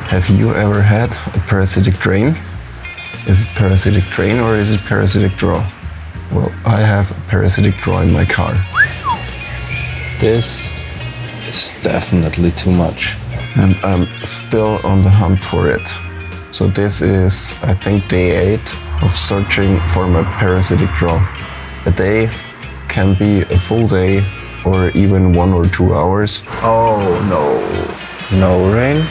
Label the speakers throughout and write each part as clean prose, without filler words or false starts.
Speaker 1: Have you ever had a parasitic drain? Is it parasitic drain or is it parasitic draw? Well, I have a parasitic draw in my car.
Speaker 2: This is definitely too much.
Speaker 1: And I'm still on the hunt for it. So this is, I think, day 8 of searching for my parasitic draw. A day can be a full day or even 1 or 2 hours.
Speaker 2: Oh no. No rain.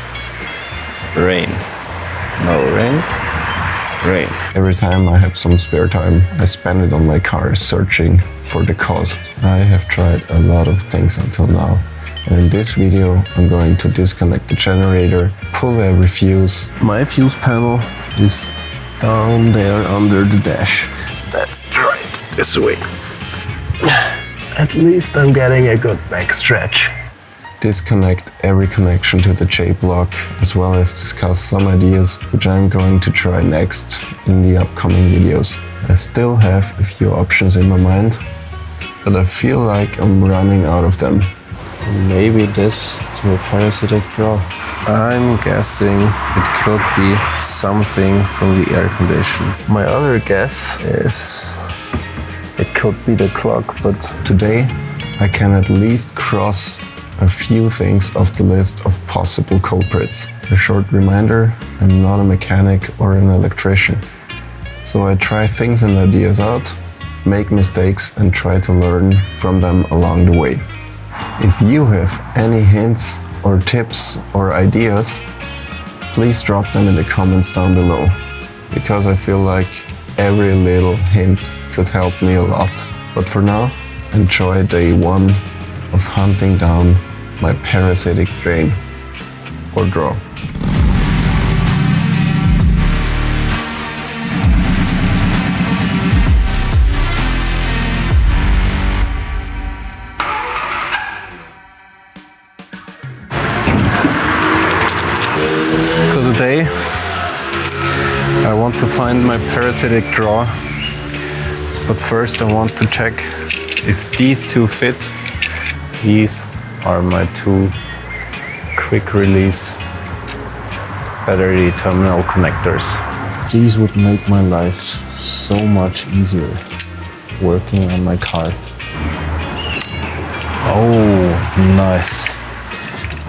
Speaker 2: Rain. No rain. Rain.
Speaker 1: Every time I have some spare time, I spend it on my car searching for the cause. I have tried a lot of things until now. And in this video, I'm going to disconnect the generator, pull every fuse. My fuse panel is down there under the dash. That's right, this way. At least I'm getting a good back stretch. Disconnect every connection to the J-block, as well as discuss some ideas which I'm going to try next in the upcoming videos. I still have a few options in my mind, but I feel like I'm running out of them.
Speaker 2: Maybe this is a parasitic draw. I'm guessing it could be something from the air condition.
Speaker 1: My other guess is it could be the clock, but today I can at least cross a few things off the list of possible culprits. A short reminder, I'm not a mechanic or an electrician. So I try things and ideas out, make mistakes and try to learn from them along the way. If you have any hints or tips or ideas, please drop them in the comments down below, because I feel like every little hint could help me a lot. But for now, enjoy day 1 of hunting down my parasitic drain or draw.
Speaker 2: So today I want to find my parasitic draw, but first I want to check if these two fit. These are my 2 quick release battery terminal connectors. These would make my life so much easier working on my car. Oh, nice.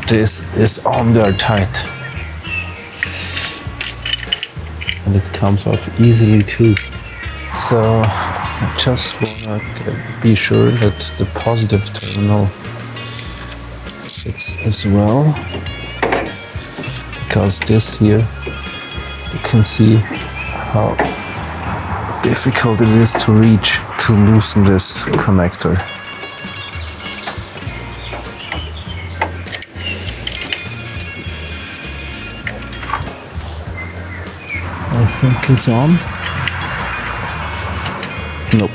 Speaker 2: This is on there tight. And it comes off easily too. So I just wanna be sure that the positive terminal fits as well, because this here, you can see how difficult it is to reach to loosen this connector. I think it's on. Nope.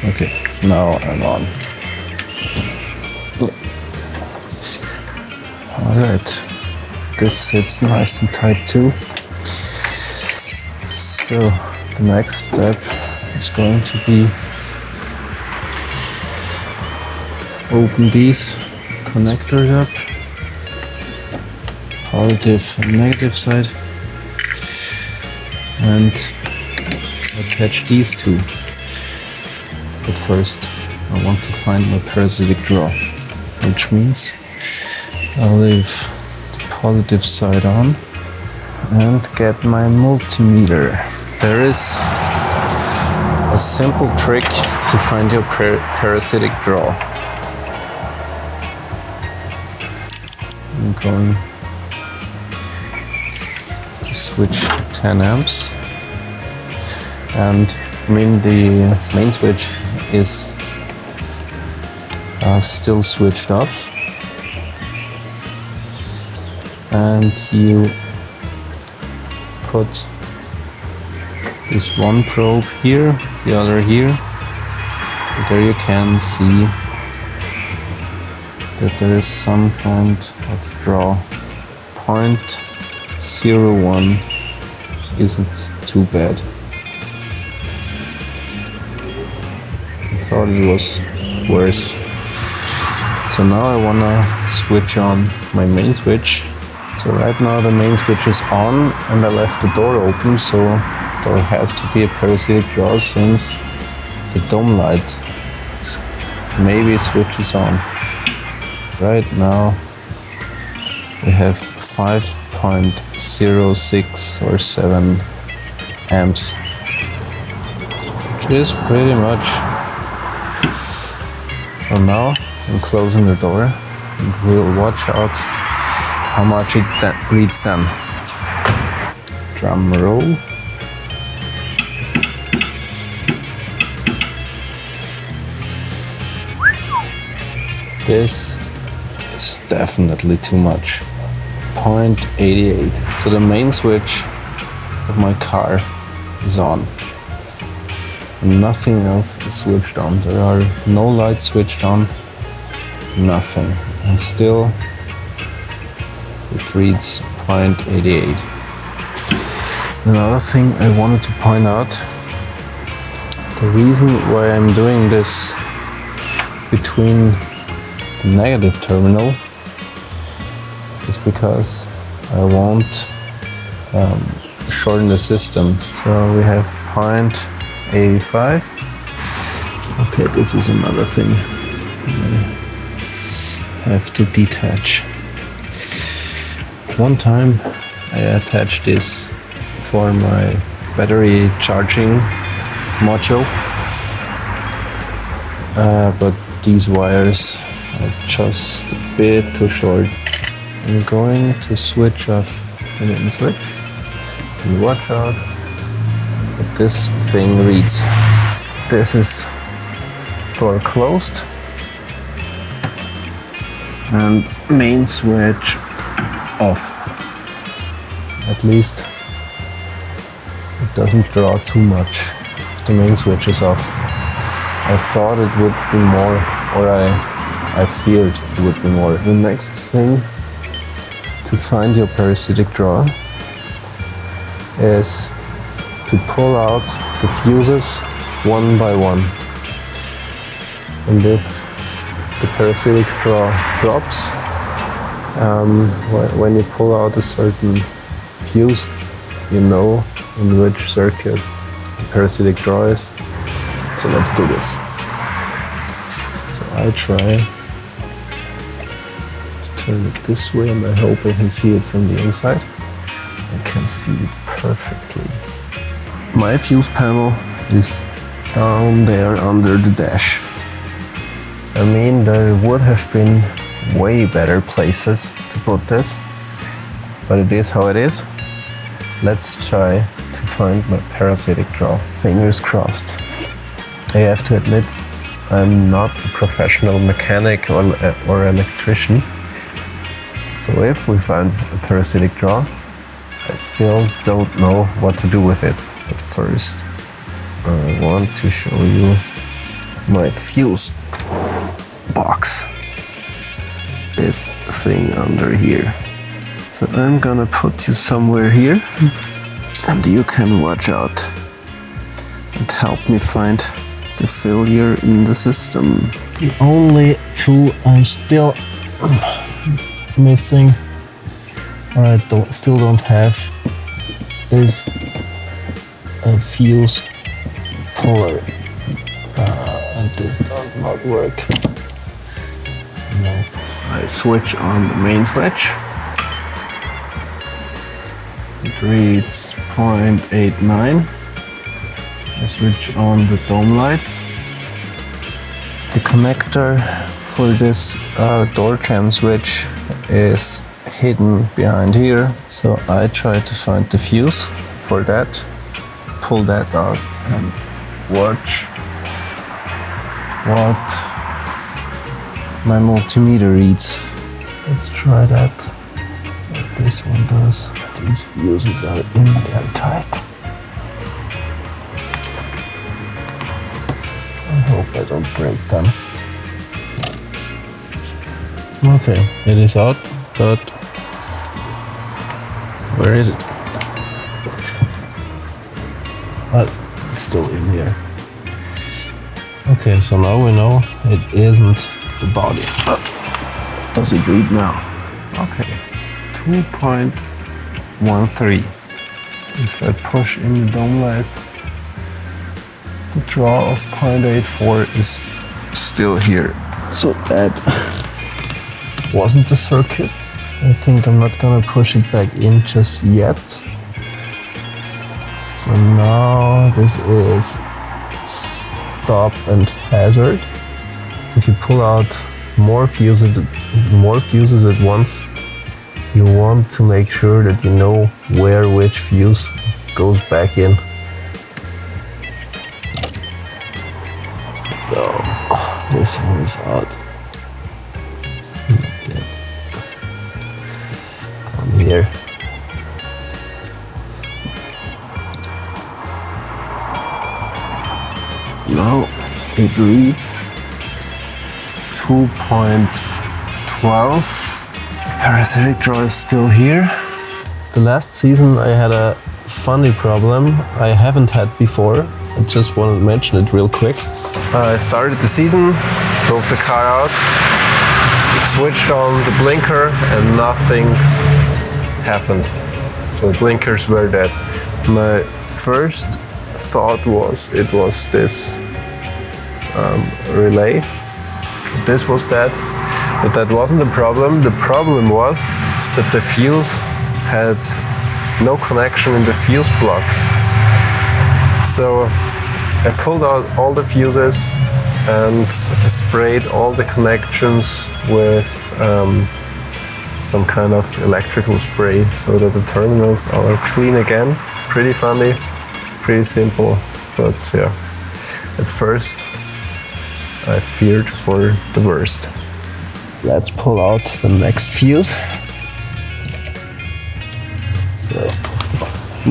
Speaker 2: Okay, now I'm on. Alright, this sits nice and tight too. So the next step is going to be open these connectors up, positive and negative side, and attach these two. But first I want to find my parasitic draw, which means I'll leave the positive side on and get my multimeter. There is a simple trick to find your parasitic draw. I'm going to switch to 10 amps, and the main switch is still switched off, and you put this one probe here, the other here. There you can see that there is some kind of draw. 0.01 isn't too bad. thought it was worse. So now I wanna switch on my main switch. So right now the main switch is on and I left the door open, so there has to be a parasitic draw since the dome light maybe switches on. Right now we have 5.06 or 7 amps, which is pretty much. So now I'm closing the door and we'll watch out how much it reads then. Drum roll. This is definitely too much. 0.88. So the main switch of my car is on. And nothing else is switched on. There are no lights switched on. Nothing. And still it reads 0.88. Another thing I wanted to point out, the reason why I'm doing this between the negative terminal is because I won't shorten the system. So we have 0.85. Okay, this is another thing I have to detach. One time I attached this for my battery charging module, but these wires are just a bit too short. I'm going to switch off the main switch and watch out what this thing reads. This is door closed and main switch off. At least it doesn't draw too much if the main switch is off. I thought it would be more, or I feared it would be more. The next thing to find your parasitic draw is to pull out the fuses one by one. And if the parasitic draw drops, when you pull out a certain fuse, you know in which circuit the parasitic draw is. So let's do this. So I try to turn it this way and I hope I can see it from the inside. I can see it perfectly. My fuse panel is down there under the dash. I mean, there would have been way better places to put this, but it is how it is. Let's try to find my parasitic draw. Fingers crossed. I have to admit, I'm not a professional mechanic or electrician. So if we find a parasitic draw, I still don't know what to do with it. But first, I want to show you my fuse box. This thing under here. So I'm gonna put you somewhere here and you can watch out and help me find the failure in the system. The only tool I'm still missing, or I still don't have, is a fuse puller. And this does not work. No. I switch on the main switch. It reads 0.89. I switch on the dome light. The connector for this door jam switch is hidden behind here. So I try to find the fuse for that, pull that out and watch what my multimeter reads. Let's try that, what this one does. These fuses are in there tight. I hope I don't break them. Okay, it is out, but where is it? Well, it's still in here. Okay, so now we know it isn't the body. But does it read now? Okay, 2.13. If I push in the dome light, the draw of 0.84 is still here. So that wasn't the circuit. I think I'm not gonna push it back in just yet. So now this is stop and hazard. If you pull out more fuses at once, you want to make sure that you know where which fuse goes back in. So this one is out. Come here. Now it reads 2.12. Parasitic draw is still here. The last season I had a funny problem I haven't had before. I just wanted to mention it real quick. I started the season, drove the car out, switched on the blinker and nothing happened. So the blinkers were dead. My first thought was it was this relay. This was dead. But that wasn't the problem. The problem was that the fuse had no connection in the fuse block. So I pulled out all the fuses and sprayed all the connections with some kind of electrical spray so that the terminals are clean again. Pretty funny, pretty simple, but yeah, at first I feared for the worst. Let's pull out the next fuse. So,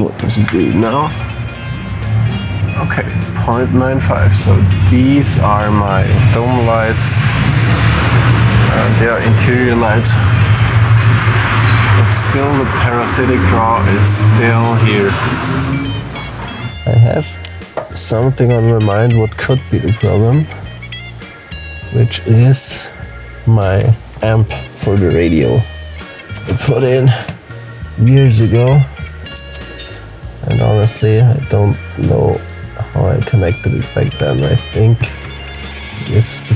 Speaker 2: what does it read now? Okay, 0.95. So these are my dome lights and interior lights. But still the parasitic draw is still here. I have something on my mind what could be the problem, which is my amp for the radio. I put in years ago, and honestly I don't know how I connected it back then. I think it's the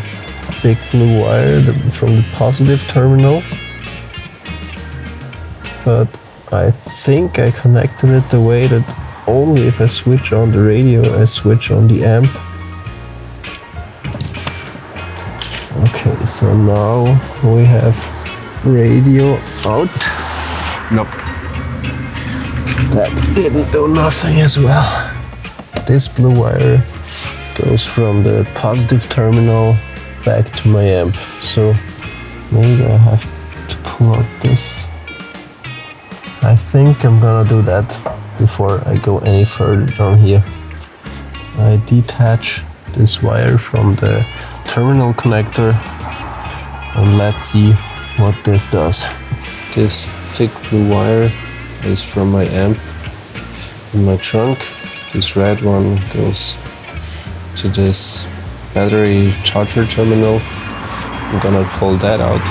Speaker 2: big blue wire from the positive terminal, but I think I connected it the way that only if I switch on the radio I switch on the amp. Okay, so now we have radio out. Nope. That didn't do nothing as well. This blue wire goes from the positive terminal back to my amp. So maybe I have to pull out this. I think I'm gonna do that before I go any further down here. I detach this wire from the terminal connector and let's see what this does. This thick blue wire is from my amp in my trunk. This red one goes to this battery charger terminal. I'm gonna pull that out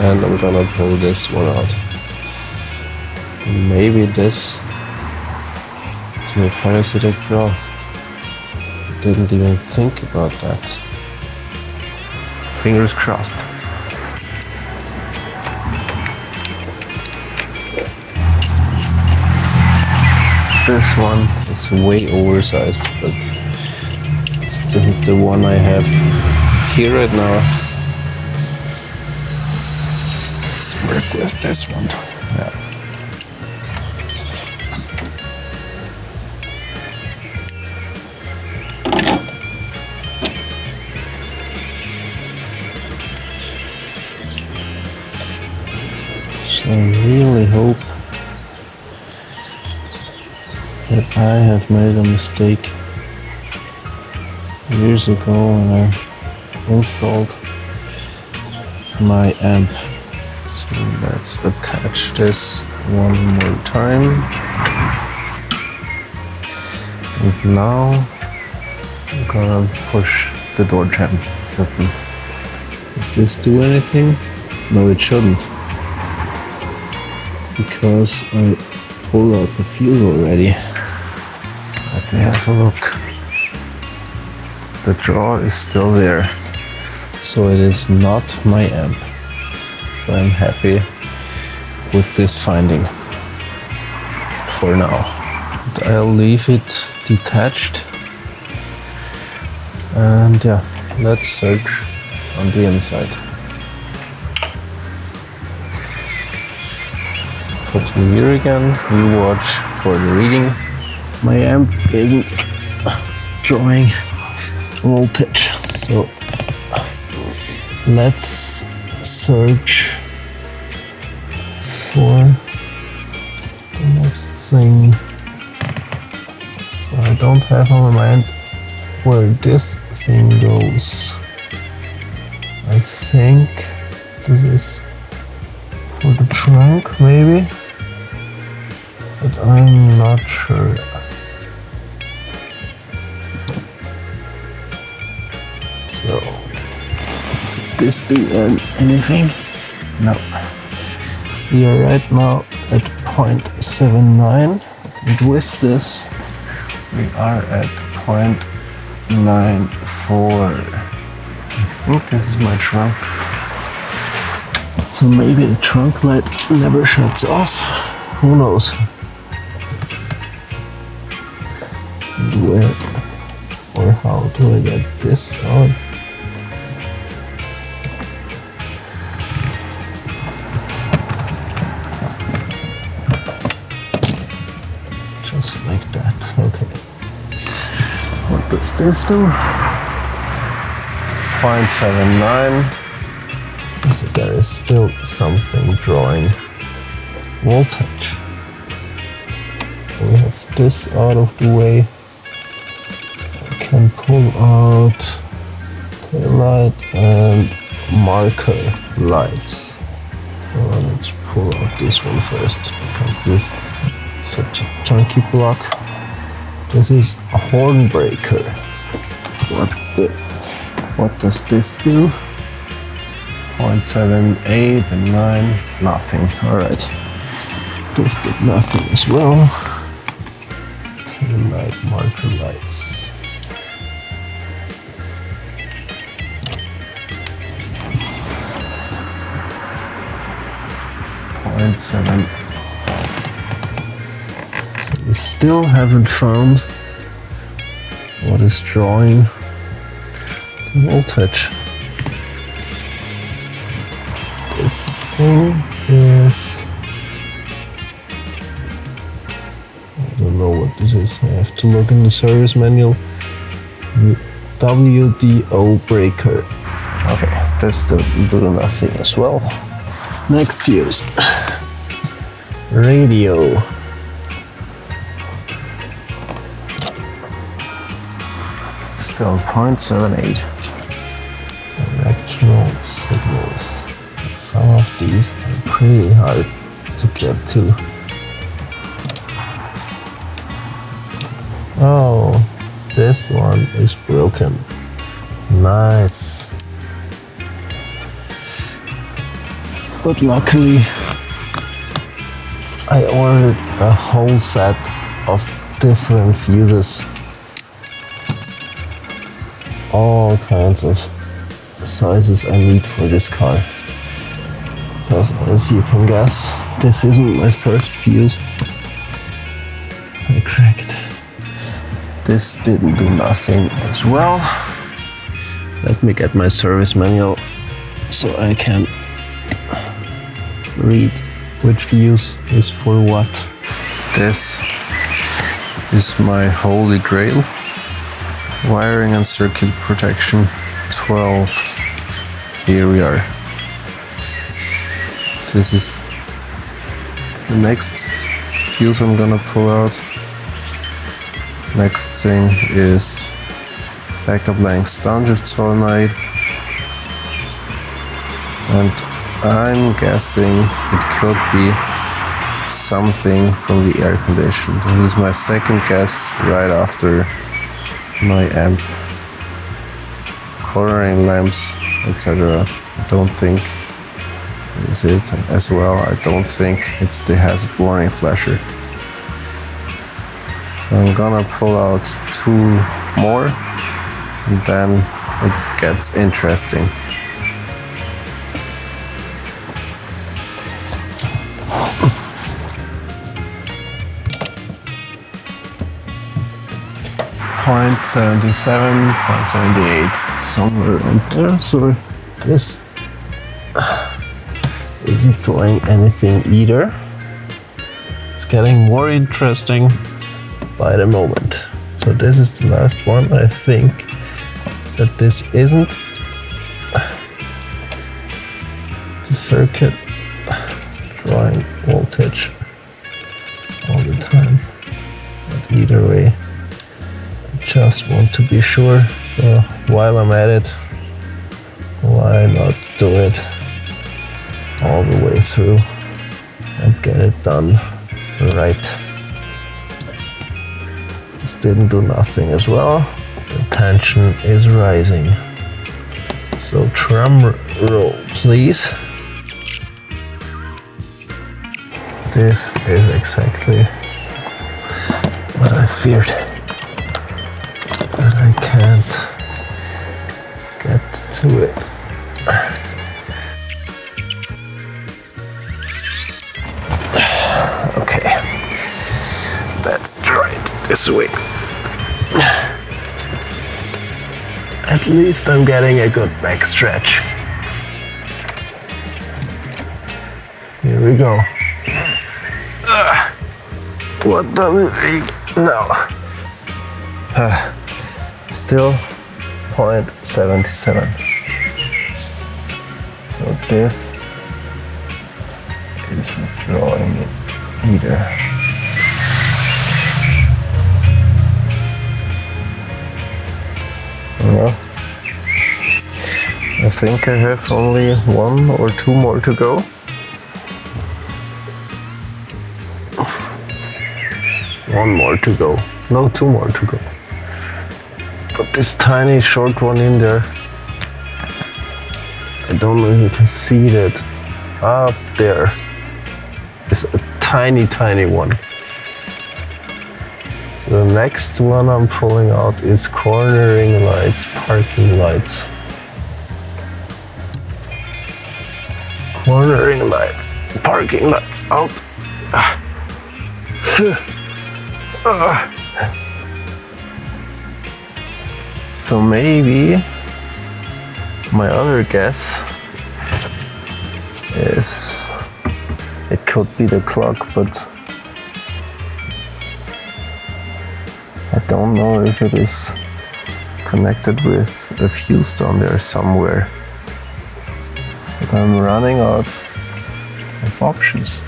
Speaker 2: and I'm gonna pull this one out. Maybe this is my parasitic draw. Didn't even think about that. Fingers crossed. This one is way oversized, but it's the one I have here right now. Let's work with this one. Yeah. So I really hope that I have made a mistake years ago when I installed my amp. So let's attach this one more time. And now I'm gonna push the door jam button. Does this do anything? No, it shouldn't. Because I pulled out the fuse already. Let me have a look. The drawer is still there. So it is not my amp. I'm happy with this finding for now. But I'll leave it detached. And yeah, let's search on the inside. Put it here again, you watch for the reading. My amp isn't drawing voltage, so let's search for the next thing. So I don't have on my mind where this thing goes. I think this is for the trunk, maybe, but I'm not sure. So, this do anything? No. We are right now at 0.79, and with this we are at 0.94. I think this is my trunk. So maybe the trunk light never shuts off. Who knows? And where or how do I get this out? Just like that. Okay. What does this do? 0.79. So there is still something drawing voltage. We have this out of the way. I can pull out tail light and marker lights. Well, let's pull out this one first because this is such a chunky block. This is a horn breaker. What does this do? 0.78 and 9, nothing. Alright. This did nothing as well. Tail light, marker lights. So we still haven't found what is drawing the voltage. This thing is, I don't know what this is. I have to look in the service manual. WDO breaker. Okay, this do nothing as well. Next fuse. Radio. Still 0.78. Directional signals. Some of these are pretty hard to get to. Oh, this one is broken. Nice. But luckily, I ordered a whole set of different fuses. All kinds of sizes I need for this car. Because as you can guess, this isn't my first fuse I cracked. This didn't do nothing as well. Let me get my service manual so I can read which fuse is for what. This is my holy grail. Wiring and circuit protection 12. Here we are. This is the next fuse I'm gonna pull out. Next thing is backup length downshift solenoid. And I'm guessing it could be something from the air conditioner. This is my second guess right after my amp cornering lamps, etc. I don't think is it as well. I don't think it has a warning flasher. So I'm gonna pull out 2 more, and then it gets interesting. .77, .78, somewhere around there. So this isn't doing anything either. It's getting more interesting by the moment. So this is the last one. I think that this isn't the circuit drawing voltage all the time. But either way, I just want to be sure. So while I'm at it, why not do it all the way through and get it done right. This didn't do nothing as well. The tension is rising. So drum roll, please. This is exactly what I feared. But I can't get to it. Okay, let's try it this way. At least I'm getting a good back stretch. Here we go. What does it mean now? Still .77. So this isn't drawing it either. Well, I think I have only 1 or 2 more to go. One more to go. No, 2 more to go. But this tiny short one in there, I don't know if you can see that. Up there is a tiny, tiny one. The next one I'm pulling out is cornering lights, parking lights. Cornering lights, parking lights, out. So maybe my other guess is it could be the clock, but I don't know if it is connected with a fuse down there somewhere. But I'm running out of options.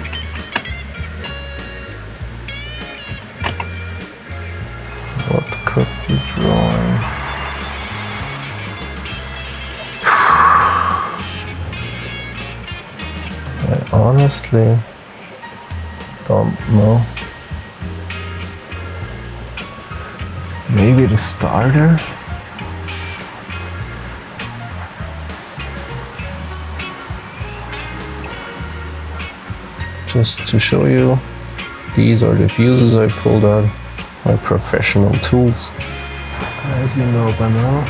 Speaker 2: What could be drawing? I honestly don't know. Maybe the starter? Just to show you, these are the fuses I pulled out, my professional tools, as you know by now.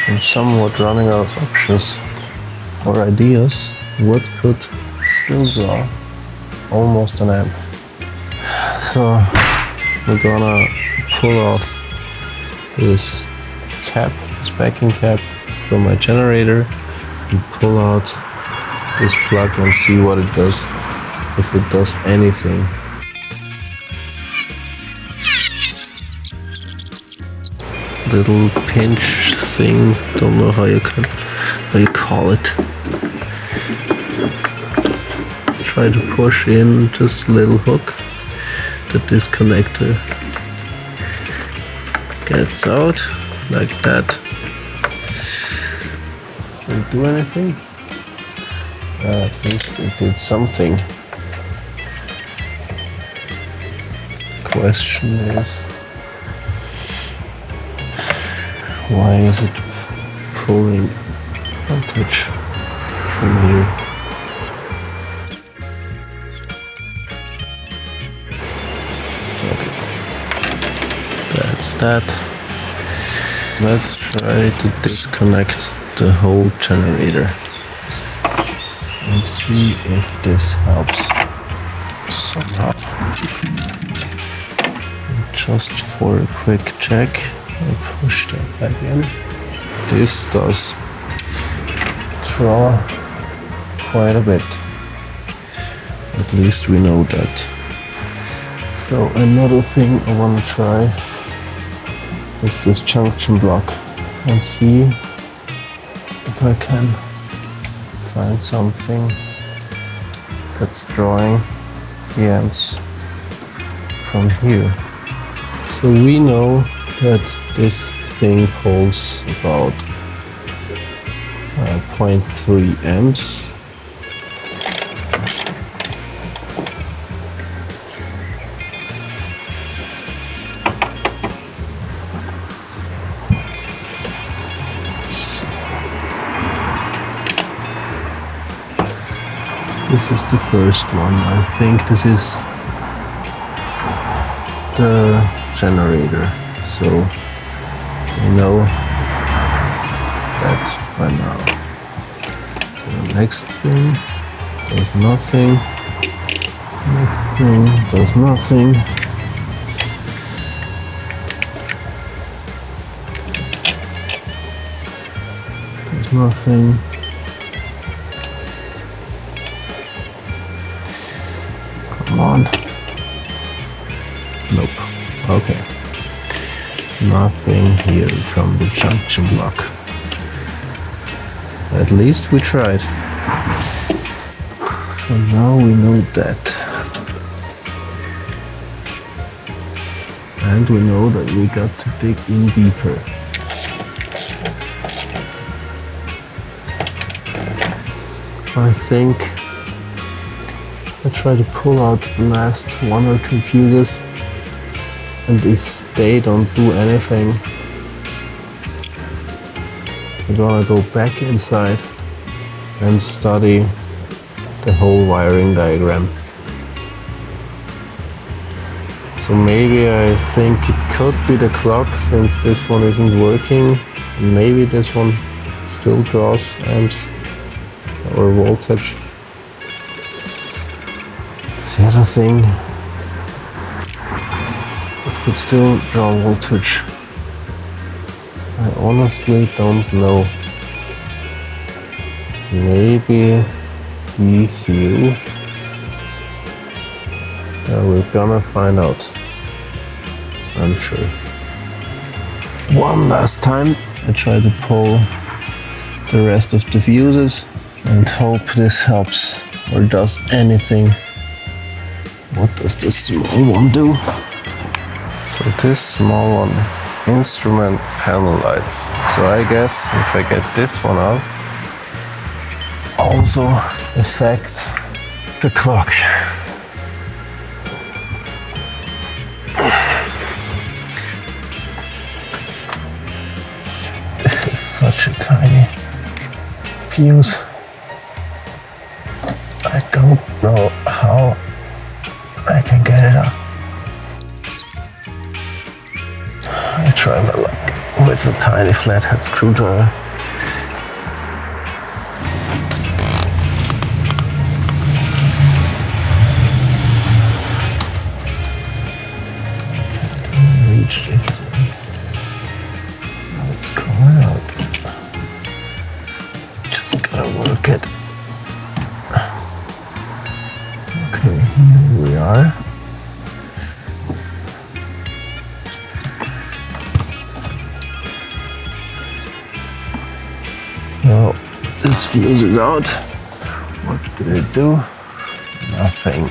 Speaker 2: I'm somewhat running out of options or ideas. What could still draw almost an amp? So we're gonna pull off this cap, this backing cap from my generator, and pull out this plug and see what it does, if it does anything. Little pinch thing, don't know how you call it. Try to push in just a little hook. The disconnector gets out like that. Didn't do anything. At least it did something.
Speaker 1: question is, why is it pulling voltage from here? Okay. That's that. Let's try to disconnect the whole generator and see if this helps somehow. Just for a quick check, I'll push that back in. This does draw quite a bit. At least we know that. So another thing I want to try is this junction block and see if I can find something that's drawing the amps from here. So we know that this thing pulls about 0.3 amps. This is the first one. I think this is the generator, so we know that by now. The next thing does nothing. Next thing does nothing. There's nothing. Come on. Nope. Okay. Nothing here from the junction block. At least we tried. So now we know that. And we know that we got to dig in deeper. I think I try to pull out the last 1 or 2 fuses, and if they don't do anything, we're gonna go back inside and study the whole wiring diagram. So maybe I think it could be the clock, since this one isn't working. Maybe this one still draws amps or voltage. The other thing, it could still draw voltage. I honestly don't know. Maybe ECU. We're gonna find out, I'm sure. One last time, I try to pull the rest of the fuses and hope this helps or does anything. What does this small one do? So this small one, instrument panel lights. So I guess if I get this one out, also affects the clock. This is such a tiny fuse. I don't know how I can get it up. I try my luck with a tiny flathead screwdriver. Can't reach this thing. Now it's coming out. Just gotta work it. Okay, here we are. So this fuse is out. What did it do? Nothing.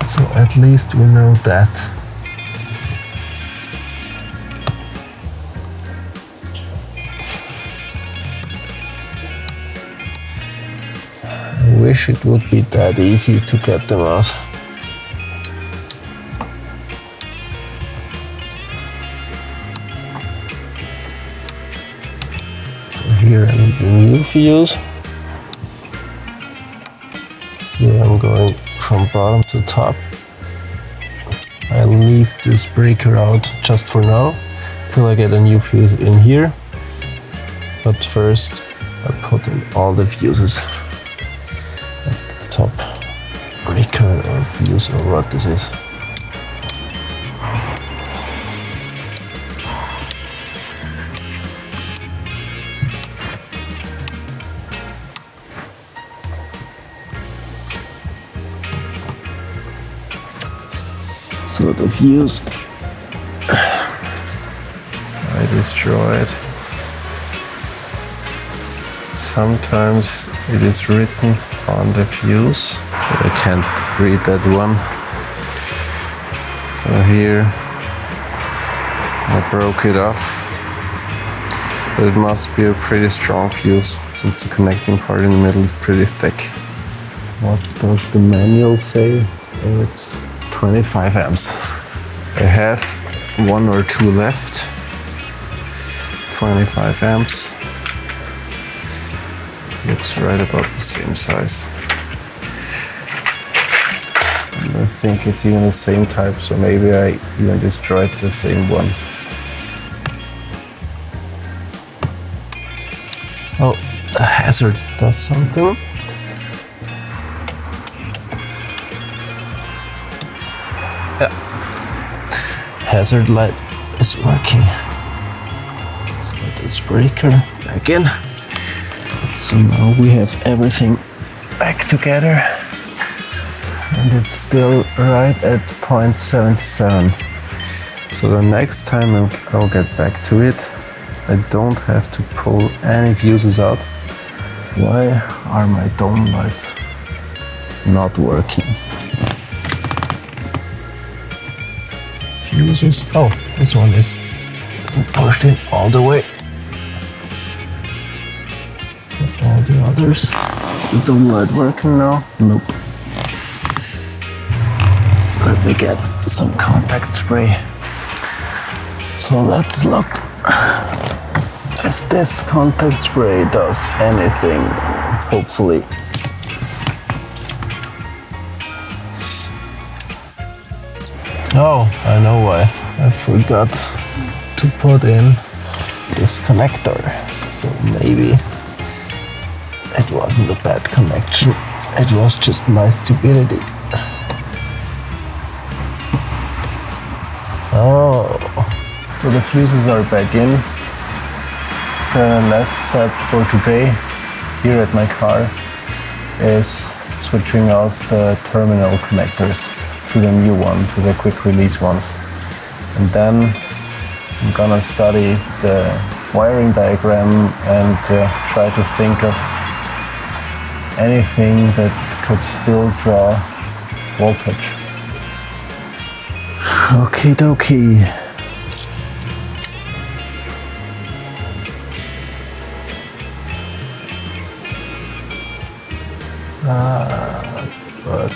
Speaker 1: So at least we know that. I wish it would be that easy to get them out. here I need a new fuse. Here I'm going from bottom to top. I leave this breaker out just for now, till I get a new fuse in here. But first I put in all the fuses at the top. Breaker or fuse or what this is. So the fuse I destroyed. Sometimes it is written on the fuse, but I can't read that one. So here I broke it off, but it must be a pretty strong fuse since the connecting part in the middle is pretty thick. What does the manual say? It's 25 amps. I have 1 or 2 left. 25 amps. Looks right about the same size. And I think it's even the same type, so maybe I even destroyed the same one. Oh, the hazard does something. Yeah. Hazard light is working. So this breaker back in. So now we have everything back together. And it's still right at 0.77. So the next time I'll get back to it, I don't have to pull any fuses out. Why are my dome lights not working? Fuses. Oh, this one isn't pushed in all the way. But all the others. Is the dome light working now? Nope. Let me get some contact spray. So let's look if this contact spray does anything, hopefully. Oh, I know why. I forgot to put in this connector. So maybe it wasn't a bad connection. It was just my stupidity. Oh, so the fuses are back in. The last step for today here at my car is switching out the terminal connectors to the new one, to the quick release ones. And then I'm gonna study the wiring diagram and try to think of anything that could still draw voltage. Okie dokie. But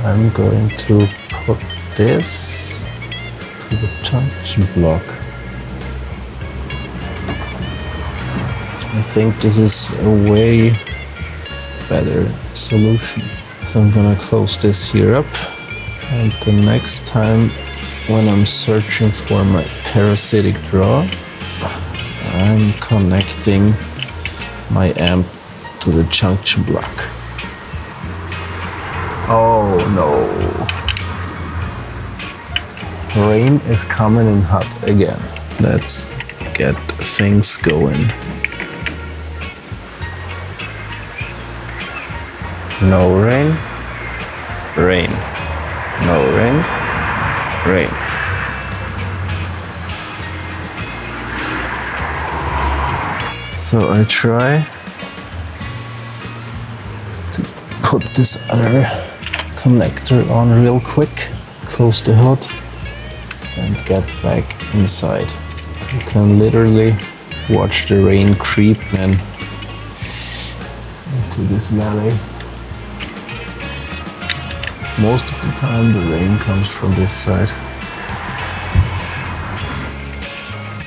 Speaker 1: I'm going to put this to the junction block. I think this is a way better solution. So I'm gonna close this here up, and the next time when I'm searching for my parasitic draw, I'm connecting my amp to the junction block. Oh no. Rain is coming in hot again. Let's get things going. No rain, rain. No rain, rain. So I try to put this other connector on real quick, close the hood, and get back inside. You can literally watch the rain creep in into this valley. Most of the time the rain comes from this side.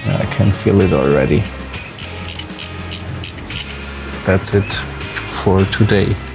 Speaker 1: I
Speaker 2: can feel it already. That's it for today.